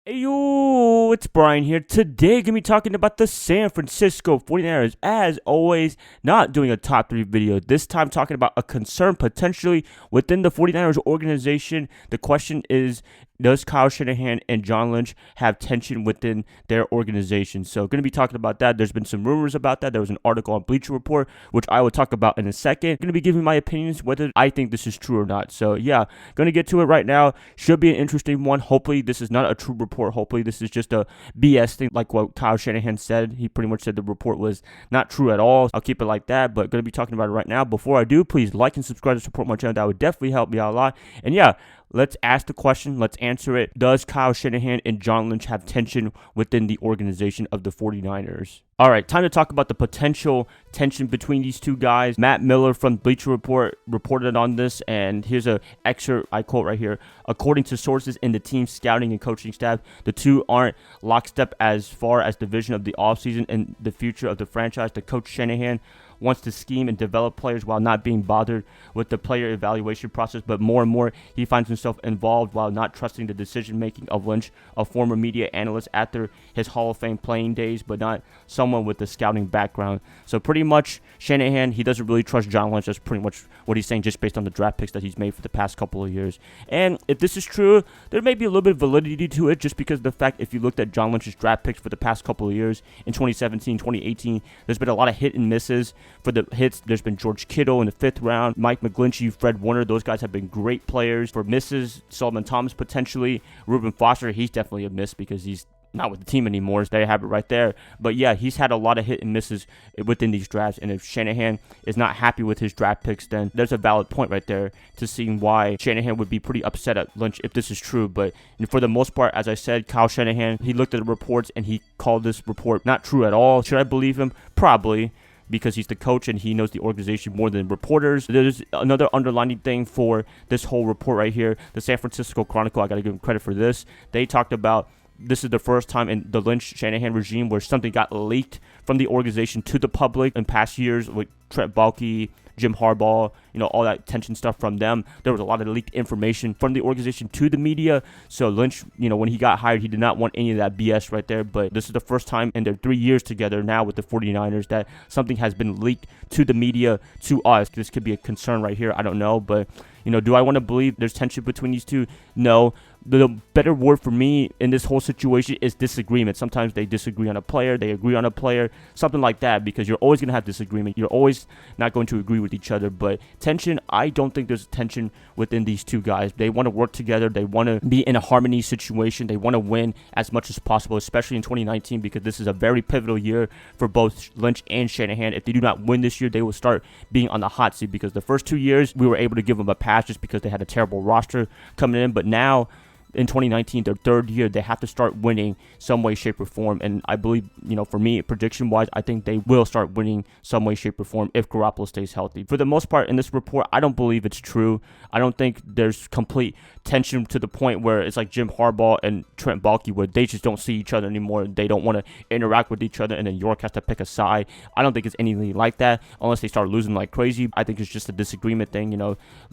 Hey yo, it's Brian here. Today, gonna be talking about the San Francisco 49ers. As always, not doing a top 3 video. This time, talking about a concern potentially within the 49ers organization. The question is, does Kyle Shanahan and John Lynch have tension within their organization? So, going to be talking about that. There's been some rumors about that. There was an article on Bleacher Report, which I will talk about in a second. Going to be giving my opinions whether I think this is true or not. So, yeah, going to get to it right now. Should be an interesting one. Hopefully, this is not a true report. Hopefully, this is just a BS thing, like what Kyle Shanahan said. He pretty much said the report was not true at all. I'll keep it like that, but going to be talking about it right now. Before I do, please like and subscribe to support my channel. That would definitely help me out a lot. And yeah, let's ask the question. Let's answer it. Does Kyle Shanahan and John Lynch have tension within the organization of the 49ers? All right, time to talk about the potential tension between these two guys. Matt Miller from Bleacher Report reported on this, and here's an excerpt. I quote right here. According to sources in the team's scouting and coaching staff, the two aren't lockstep as far as the vision of the offseason and the future of the franchise. The coach Shanahan wants to scheme and develop players while not being bothered with the player evaluation process, but more and more he finds himself involved while not trusting the decision-making of Lynch, a former media analyst after his Hall of Fame playing days, but not someone with a scouting background. So pretty much Shanahan, he doesn't really trust John Lynch. That's pretty much what he's saying, just based on the draft picks that he's made for the past couple of years. And if this is true, there may be a little bit of validity to it, just because of the fact, if you looked at John Lynch's draft picks for the past couple of years, in 2017, 2018, there's been a lot of hit and misses. For the hits, there's been George Kittle in the 5th round, Mike McGlinchey, Fred Warner. Those guys have been great players. For misses, Solomon Thomas potentially. Reuben Foster, he's definitely a miss because he's not with the team anymore. There you have it right there. But yeah, he's had a lot of hit and misses within these drafts. And if Shanahan is not happy with his draft picks, then there's a valid point right there to seeing why Shanahan would be pretty upset at Lynch if this is true. But for the most part, as I said, Kyle Shanahan, he looked at the reports and he called this report not true at all. Should I believe him? Probably, because he's the coach and he knows the organization more than reporters. There's another underlining thing for this whole report right here. The San Francisco Chronicle, I got to give them credit for this. They talked about this is the first time in the Lynch-Shanahan regime where something got leaked from the organization to the public. In past years, with Trent Baalke, Jim Harbaugh, all that tension stuff from them, there was a lot of leaked information from the organization to the media. So Lynch, when he got hired, he did not want any of that BS right there. But this is the first time in their 3 years together now with the 49ers that something has been leaked to the media, to us. This could be a concern right here. I don't know. But, do I want to believe there's tension between these two? No. The better word for me in this whole situation is disagreement. Sometimes they disagree on a player, they agree on a player, something like that, because you're always going to have disagreement. You're always not going to agree with each other. But tension, I don't think there's tension within these two guys. They want to work together. They want to be in a harmony situation. They want to win as much as possible, especially in 2019, because this is a very pivotal year for both Lynch and Shanahan. If they do not win this year, they will start being on the hot seat, because the first 2 years we were able to give them a pass just because they had a terrible roster coming in. But now, in 2019, their 3rd year, they have to start winning some way, shape, or form. And I believe, for me, prediction-wise, I think they will start winning some way, shape, or form if Garoppolo stays healthy. For the most part, in this report, I don't believe it's true. I don't think there's complete tension to the point where it's like Jim Harbaugh and Trent Baalke, where they just don't see each other anymore. They don't want to interact with each other, and then York has to pick a side. I don't think it's anything like that, unless they start losing like crazy. I think it's just a disagreement thing.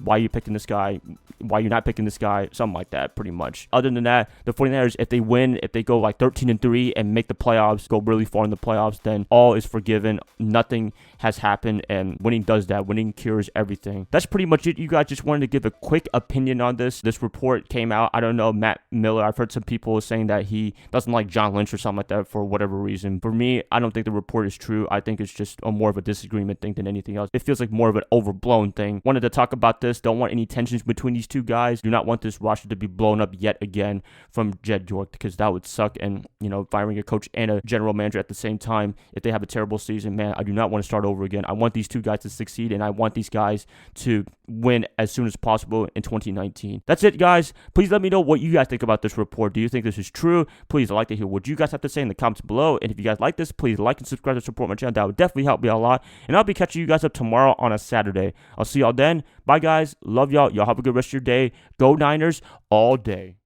Why are you picking this guy? Why are you not picking this guy? Something like that, pretty much. Other than that, the 49ers, if they win, if they go like 13-3 and make the playoffs, go really far in the playoffs, then all is forgiven. Nothing has happened, and winning does that. Winning cures everything. That's pretty much it. You guys, just wanted to give a quick opinion on this. This report came out. I don't know, Matt Miller, I've heard some people saying that he doesn't like John Lynch or something like that for whatever reason. For me, I don't think the report is true. I think it's just more of a disagreement thing than anything else. It feels like more of an overblown thing. Wanted to talk about this. Don't want any tensions between these two guys. Do not want this roster to be blown up yet again from Jed York, because that would suck. And, firing a coach and a general manager at the same time, if they have a terrible season, man, I do not want to start over again. I want these two guys to succeed, and I want these guys to win as soon as possible in 2019. That's it, guys. Please let me know what you guys think about this report. Do you think this is true? Please, I'd like to hear what you guys have to say in the comments below. And if you guys like this, please like and subscribe to support my channel. That would definitely help me out a lot. And I'll be catching you guys up tomorrow on a Saturday. I'll see y'all then. Bye, guys. Love y'all. Y'all have a good rest of your day. Go Niners all day.